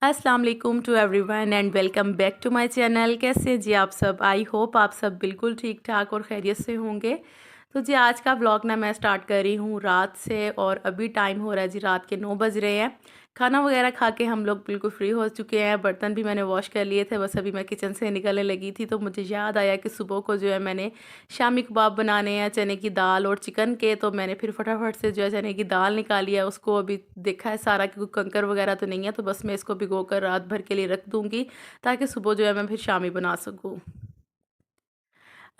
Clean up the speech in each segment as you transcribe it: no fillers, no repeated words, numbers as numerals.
अस्सलाम वालेकुम to everyone and welcome back to my channel. कैसे हैं जी आप सब? आई होप आप सब बिल्कुल ठीक ठाक और खैरियत से होंगे। तो जी आज का व्लॉग ना मैं स्टार्ट कर रही हूँ रात से और अभी टाइम हो रहा है जी रात के 9 बज रहे हैं। खाना वगैरह खा के हम लोग बिल्कुल फ्री हो चुके हैं। बर्तन भी मैंने वॉश कर लिए थे, बस अभी मैं किचन से निकलने लगी थी तो मुझे याद आया कि सुबह को जो है मैंने शामी कबाब बनाने हैं चने की दाल और चिकन के। तो मैंने फिर फटाफट से जो है चने की दाल निकाली है, उसको अभी देखा है सारा कि कोई कंकर वगैरह तो नहीं है, तो बस मैं इसको भिगो कर रात भर के लिए रख दूँगी ताकि सुबह जो है मैं फिर शामी बना सकूँ।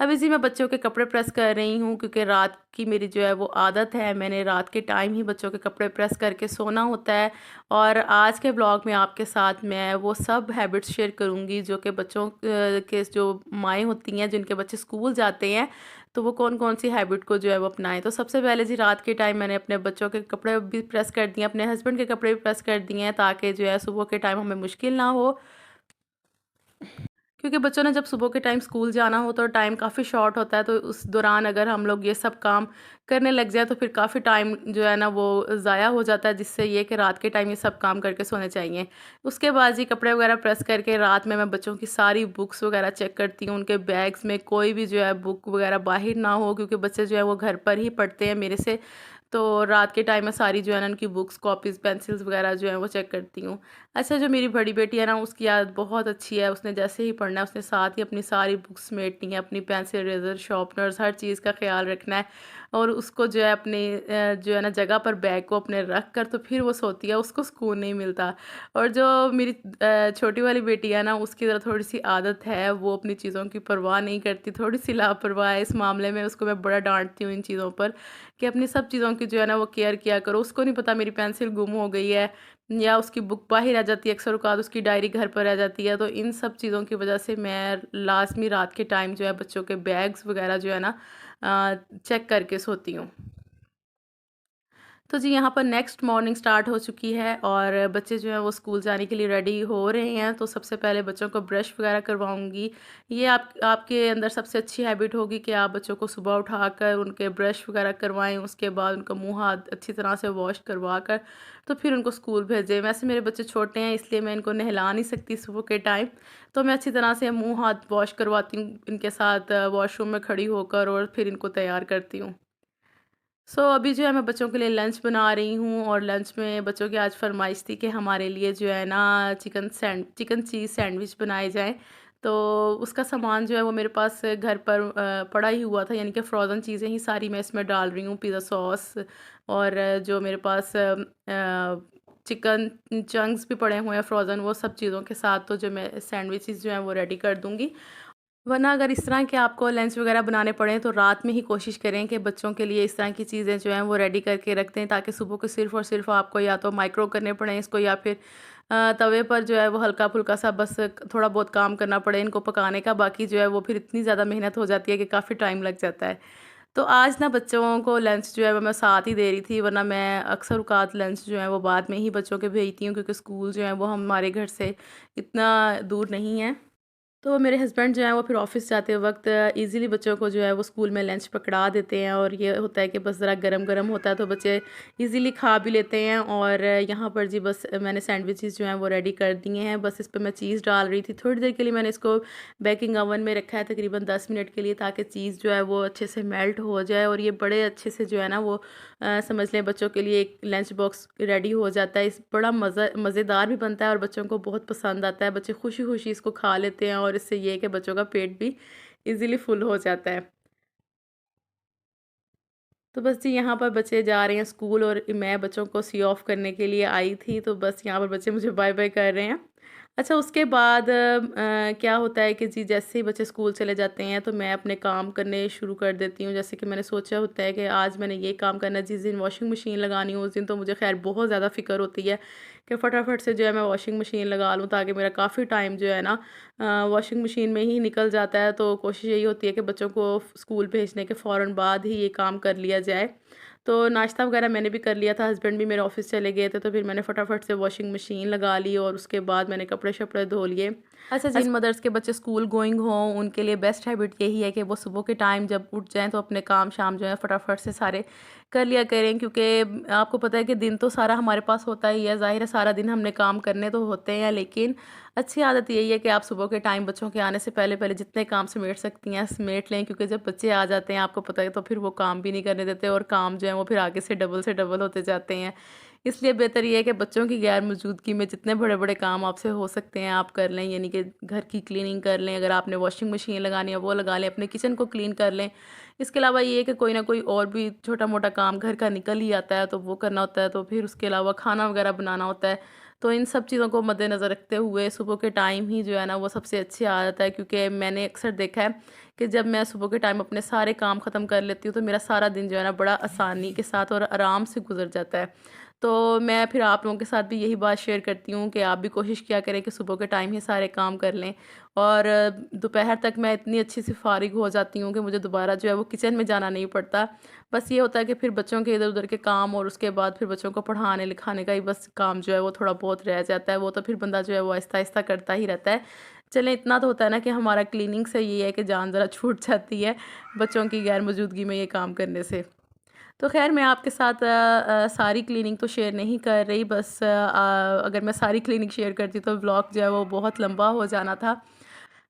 अभी जी मैं बच्चों के कपड़े प्रेस कर रही हूँ क्योंकि रात की मेरी जो है वो आदत है, मैंने रात के टाइम ही बच्चों के कपड़े प्रेस करके सोना होता है। और आज के ब्लॉग में आपके साथ मैं वो सब हैबिट्स शेयर करूँगी जो कि बच्चों के जो माएँ होती हैं जिनके बच्चे स्कूल जाते हैं, तो वो कौन-कौन सी हैबिट को जो है वो अपनाएँ। तो सबसे पहले जी रात के टाइम मैंने अपने बच्चों के कपड़े भी प्रेस कर दिए, अपने हस्बैंड के कपड़े भी प्रेस कर दिए हैं ताकि जो है सुबह के टाइम हमें मुश्किल ना हो। क्योंकि बच्चों ने जब सुबह के टाइम स्कूल जाना हो तो टाइम काफ़ी शॉर्ट होता है, तो उस दौरान अगर हम लोग ये सब काम करने लग जाए तो फिर काफ़ी टाइम जो है ना वो ज़ाया हो जाता है, जिससे ये कि रात के टाइम ये सब काम करके सोने चाहिए। उसके बाद जी कपड़े वगैरह प्रेस करके रात में मैं बच्चों की सारी बुक्स वगैरह चेक करती हूँ, उनके बैग्स में कोई भी जो है बुक वगैरह बाहर ना हो, क्योंकि बच्चे जो है वो घर पर ही पढ़ते हैं मेरे से। तो रात के टाइम में सारी जो है ना उनकी बुक्स, कॉपीज़, पेंसिल्स वगैरह जो हैं वो चेक करती हूँ। अच्छा, जो मेरी बड़ी बेटी है ना उसकी आदत बहुत अच्छी है, उसने जैसे ही पढ़ना है उसने साथ ही अपनी सारी बुक्स समेटनी है, अपनी पेंसिल, इरेज़र, शार्पनर्स हर चीज़ का ख़्याल रखना है। और उसको जो है अपनी जो है ना जगह पर बैग को अपने रख कर तो फिर वो सोती है, उसको सुकून नहीं मिलता। और जो मेरी छोटी वाली बेटी है ना उसकी ज़रा थोड़ी-सी आदत है, वो अपनी चीज़ों की परवाह नहीं करती, थोड़ी-सी लापरवाह है इस मामले में। उसको मैं बड़ा डाँटती हूँ इन चीज़ों पर कि अपनी सब चीज़ों की जो है ना वो केयर किया करो। उसको नहीं पता मेरी पेंसिल गुम हो गई है या उसकी बुक बाहर रह जाती है, अक्सर औक़ात उसकी डायरी घर पर रह जाती है। तो इन सब चीज़ों की वजह से मैं लाज़मी रात के टाइम जो है बच्चों के बैग्स वग़ैरह जो है ना चेक करके सोती हूँ। तो जी यहाँ पर नेक्स्ट मॉर्निंग स्टार्ट हो चुकी है और बच्चे जो हैं वो स्कूल जाने के लिए रेडी हो रहे हैं। तो सबसे पहले बच्चों को ब्रश वगैरह करवाऊँगी। ये आपके अंदर सबसे अच्छी हैबिट होगी कि आप बच्चों को सुबह उठाकर उनके ब्रश वगैरह करवाएँ, उसके बाद उनका मुँह हाथ अच्छी तरह से वॉश करवा कर तो फिर उनको स्कूल भेजें। वैसे मेरे बच्चे छोटे हैं इसलिए मैं इनको नहला नहीं सकती सुबह के टाइम, तो मैं अच्छी तरह से मुँह हाथ वॉश करवाती हूँ इनके साथ वॉशरूम में खड़ी होकर और फिर इनको तैयार करती हूँ। अभी जो है मैं बच्चों के लिए लंच बना रही हूँ और लंच में बच्चों की आज फ़रमाइश थी कि हमारे लिए जो है ना चिकन चीज़ सैंडविच बनाए जाएँ। तो उसका सामान जो है वो मेरे पास घर पर पड़ा ही हुआ था, यानी कि फ़्रोज़न चीज़ें ही सारी मैं इसमें डाल रही हूँ। पिज़्ज़ा सॉस और जो मेरे पास चिकन चंक्स भी पड़े हुए हैं फ़्रोज़न, वो सब चीज़ों के साथ तो जो मैं सैंडविचेज़ जो हैं वो रेडी कर दूँगी। वरना अगर इस तरह के आपको लंच वगैरह बनाने पड़ें तो रात में ही कोशिश करें कि बच्चों के लिए इस तरह की चीज़ें जो हैं वो रेडी करके रख दें, ताकि सुबह को सिर्फ़ और सिर्फ़ आपको या तो माइक्रो करने पड़ें इसको, या फिर तवे पर जो है वो हल्का-फुल्का सा बस थोड़ा बहुत काम करना पड़े इनको पकाने का। बाकी जो है वो फिर इतनी ज़्यादा मेहनत हो जाती है कि काफ़ी टाइम लग जाता है। तो आज ना बच्चों को लंच जो है वो मैं साथ ही दे रही थी, वरना मैं अक्सर औक़ात लंच जो है वो बाद में ही बच्चों के भेजती हूँ, क्योंकि स्कूल जो है वो हमारे घर से इतना दूर नहीं है। तो मेरे हस्बैंड जो हैं वो फिर ऑफ़िस जाते वक़्त ईज़िली बच्चों को जो है वो स्कूल में लंच पकड़ा देते हैं, और ये होता है कि बस ज़रा गरम-गरम होता है तो बच्चे ईज़िली खा भी लेते हैं। और यहाँ पर जी बस मैंने सैंडविचेज़ जो हैं वो रेडी कर दिए हैं। बस इस पे मैं चीज़ डाल रही थी। थोड़ी देर के लिए मैंने इसको बेकिंग ओवन में रखा है, तकरीबन 10 मिनट के लिए, ताकि चीज़ जो है वो अच्छे से मेल्ट हो जाए और ये बड़े अच्छे से जो है ना वो समझ लें बच्चों के लिए एक लंच बॉक्स रेडी हो जाता है। इस बड़ा मज़ेदार भी बनता है और बच्चों को बहुत पसंद आता है। बच्चे खुशी-खुशी इसको खा लेते हैं और इससे ये है कि बच्चों का पेट भी ईज़िली फुल हो जाता है। तो बस जी यहाँ पर बच्चे जा रहे हैं स्कूल और मैं बच्चों को सी ऑफ करने के लिए आई थी, तो बस यहाँ पर बच्चे मुझे बाय बाय कर रहे हैं। अच्छा, उसके बाद क्या होता है कि जी जैसे ही बच्चे स्कूल चले जाते हैं तो मैं अपने काम करने शुरू कर देती हूँ। जैसे कि मैंने सोचा होता है कि आज मैंने ये काम करना है, जिस दिन वॉशिंग मशीन लगानी हो उस दिन तो मुझे ख़ैर बहुत ज़्यादा फ़िक्र होती है कि फटाफट से जो है मैं वॉशिंग मशीन लगा लूँ, ताकि मेरा काफ़ी टाइम जो है ना वॉशिंग मशीन में ही निकल जाता है। तो कोशिश यही होती है कि बच्चों को स्कूल भेजने के फ़ौरन बाद ही ये काम कर लिया जाए। तो नाश्ता वगैरह मैंने भी कर लिया था, हस्बैंड भी मेरे ऑफ़िस चले गए थे, तो फिर मैंने फटाफट से वॉशिंग मशीन लगा ली और उसके बाद मैंने कपड़े-शपड़े धो लिए। अच्छा, जिन मदर्स के बच्चे स्कूल गोइंग हों, उनके लिए बेस्ट हैबिट यही है कि वो सुबह के टाइम जब उठ जाएँ तो अपने काम-शाम जो है फटाफट से सारे कर लिया करें, क्योंकि आपको पता है कि दिन तो सारा हमारे पास होता ही है, ज़ाहिर है सारा दिन हमने काम करने तो होते हैं, लेकिन अच्छी आदत यही है कि आप सुबह के टाइम बच्चों के आने से पहले-पहले जितने काम समेट सकती हैं समेट लें, क्योंकि जब बच्चे आ जाते हैं आपको पता है तो फिर वो काम भी नहीं करने देते और काम जो है वो फिर आगे से डबल होते जाते हैं। इसलिए बेहतर ये है कि बच्चों की गैर मौजूदगी में जितने बड़े-बड़े काम आपसे हो सकते हैं आप कर लें, यानी कि घर की क्लीनिंग कर लें, अगर आपने वॉशिंग मशीन लगानी है वो लगा लें, अपने किचन को क्लीन कर लें। इसके अलावा ये है कि कोई ना कोई और भी छोटा-मोटा काम घर का निकल ही आता है तो वो करना होता है, तो फिर उसके अलावा खाना वगैरह बनाना होता है। तो इन सब चीज़ों को मद्देनज़र रखते हुए सुबह के टाइम ही जो है ना वो सबसे अच्छी आदत है, क्योंकि मैंने अक्सर देखा है कि जब मैं सुबह के टाइम अपने सारे काम ख़त्म कर लेती हूँ तो मेरा सारा दिन जो है ना बड़ा आसानी के साथ और आराम से गुजर जाता है। तो मैं फिर आप लोगों के साथ भी यही बात शेयर करती हूँ कि आप भी कोशिश किया करें कि सुबह के टाइम ही सारे काम कर लें, और दोपहर तक मैं इतनी अच्छी सी फारिग हो जाती हूँ कि मुझे दोबारा जो है वो किचन में जाना नहीं पड़ता। बस ये होता है कि फिर बच्चों के इधर-उधर के काम और उसके बाद फिर बच्चों को पढ़ाने-लिखाने का ही बस काम जो है वो थोड़ा बहुत रह जाता है, वो तो फिर बंदा जो है वो आहिस्ता-आहिस्ता करता ही रहता है। चलें, इतना तो होता है ना कि हमारा क्लीनिंग से ये है कि जान ज़रा छूट जाती है, बच्चों की गैर मौजूदगी में ये काम करने से। तो ख़ैर मैं आपके साथ सारी क्लीनिंग तो शेयर नहीं कर रही, बस अगर मैं सारी क्लीनिंग शेयर करती तो व्लॉग जो है वो बहुत लंबा हो जाना था।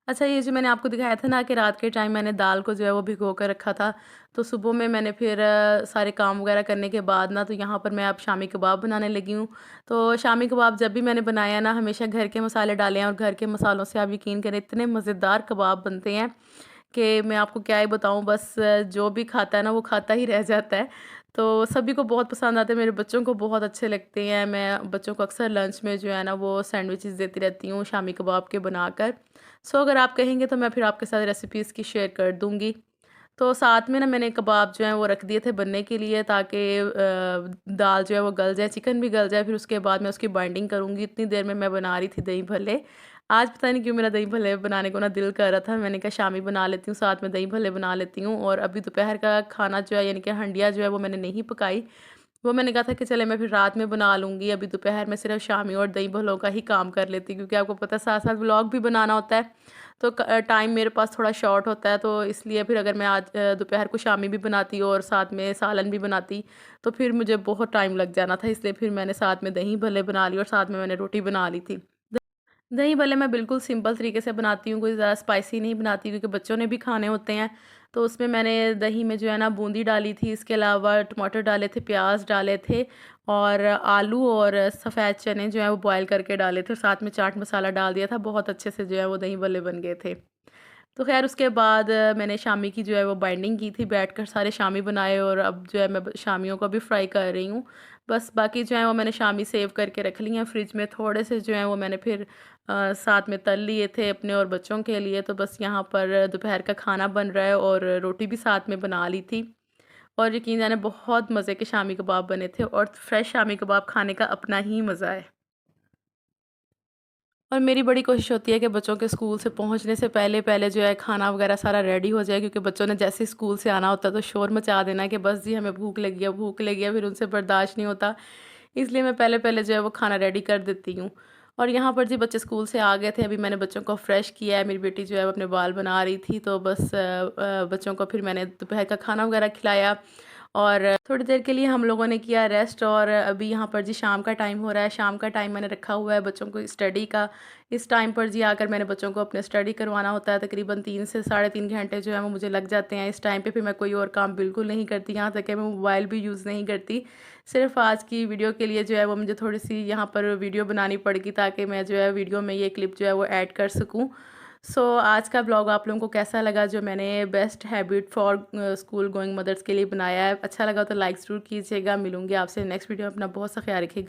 अच्छा, ये जो मैंने आपको दिखाया था ना कि रात के टाइम मैंने दाल को जो है वो भिगो कर रखा था, तो सुबह में मैंने फिर सारे काम वगैरह करने के बाद ना तो यहाँ पर मैं अब शामी कबाब बनाने लगी हूँ। तो शामी कबाब जब भी मैंने बनाया ना हमेशा घर के मसाले डाले हैं, और घर के मसालों से आप यकीन करें इतने मज़ेदार कबाब बनते हैं कि मैं आपको क्या ही बताऊँ, बस जो भी खाता है ना वो खाता ही रह जाता है। तो सभी को बहुत पसंद आते हैं, मेरे बच्चों को बहुत अच्छे लगते हैं। मैं बच्चों को अक्सर लंच में जो है ना वो सैंडविचेस देती रहती हूँ शामी कबाब के बनाकर। सो अगर आप कहेंगे तो मैं फिर आपके साथ रेसिपीज़ की शेयर कर दूँगी। तो साथ में ना मैंने कबाब जो हैं वो रख दिए थे बनने के लिए, ताकि दाल जो है वो गल जाए, चिकन भी गल जाए, फिर उसके बाद मैं उसकी बाइंडिंग करूँगी। इतनी देर में मैं बना रही थी दही भल्ले। आज पता नहीं क्यों मेरा दही भल्ले बनाने को ना दिल कर रहा था। मैंने कहा शामी बना लेती हूँ, साथ में दही भल्ले बना लेती हूँ, और अभी दोपहर का खाना जो है यानी कि हंडिया जो है वो मैंने नहीं पकाई। वो मैंने कहा था कि चले मैं फिर रात में बना लूँगी, अभी दोपहर में सिर्फ़ शामी और दही भल्लों का ही काम कर लेती हूँ, क्योंकि आपको पता है साथ-साथ व्लॉग भी बनाना होता है। तो टाइम मेरे पास थोड़ा शॉर्ट होता है, तो इसलिए फिर अगर मैं आज दोपहर को शामी भी बनाती और साथ में सालन भी बनाती, तो फिर मुझे बहुत टाइम लग जाना था, इसलिए फिर मैंने साथ में दही भल्ले बना ली और साथ में मैंने रोटी बना ली थी। दही भल्ले मैं बिल्कुल सिंपल तरीके से बनाती हूँ, कोई ज़्यादा स्पाइसी नहीं बनाती, क्योंकि बच्चों ने भी खाने होते हैं। तो उसमें मैंने दही में जो है ना बूंदी डाली थी, इसके अलावा टमाटर डाले थे, प्याज डाले थे, और आलू और सफ़ेद चने जो है वो बॉयल करके डाले थे, और साथ में चाट मसाला डाल दिया था। बहुत अच्छे से जो है वो दही भल्ले बन गए थे। तो ख़ैर उसके बाद मैंने शामी की जो है वो बाइंडिंग की थी, बैठकर सारे शामी बनाए, और अब जो है मैं शामियों को भी फ्राई कर रही हूँ। बस बाकी जो है वो मैंने शामी सेव करके रख ली हैं फ्रिज में, थोड़े से जो हैं वो मैंने फिर साथ में तल लिए थे अपने और बच्चों के लिए। तो बस यहाँ पर दोपहर का खाना बन रहा है, और रोटी भी साथ में बना ली थी, और यकीन जाने बहुत मज़े के शामी कबाब बने थे, और फ्रेश शामी कबाब खाने का अपना ही मज़ा है। और मेरी बड़ी कोशिश होती है कि बच्चों के स्कूल से पहुंचने से पहले-पहले जो है खाना वगैरह सारा रेडी हो जाए, क्योंकि बच्चों ने जैसे ही स्कूल से आना होता है तो शोर मचा देना है कि बस जी हमें भूख लगी है, फिर उनसे बर्दाश्त नहीं होता। इसलिए मैं पहले-पहले जो है वो खाना रेडी कर देती हूँ। और यहाँ पर जी बच्चे स्कूल से आ गए थे, अभी मैंने बच्चों को फ्रेश किया है, मेरी बेटी जो है वो अपने बाल बना रही थी, तो बस बच्चों को फिर मैंने दोपहर का खाना वगैरह खिलाया, और थोड़ी देर के लिए हम लोगों ने किया रेस्ट। और अभी यहाँ पर जी शाम का टाइम हो रहा है, शाम का टाइम मैंने रखा हुआ है बच्चों को स्टडी का। इस टाइम पर जी आकर मैंने बच्चों को अपने स्टडी करवाना होता है, तकरीबन 3 से साढ़े 3 घंटे जो है वो मुझे लग जाते हैं। इस टाइम पे फिर मैं कोई और काम बिल्कुल नहीं करती, यहाँ तक कि मैं मोबाइल भी यूज़ नहीं करती। सिर्फ़ आज की वीडियो के लिए जो है वो मुझे थोड़ी-सी यहाँ पर वीडियो बनानी पड़ेगी, ताकि मैं जो है वीडियो में ये क्लिप जो है वो ऐड कर सकूँ। सो आज का ब्लॉग आप लोगों को कैसा लगा, जो मैंने best habit for school going mothers के लिए बनाया है? अच्छा लगा तो लाइक ज़रूर कीजिएगा। मिलूँगी आपसे नेक्स्ट वीडियो में, अपना बहुत सा ख्याल रखिएगा।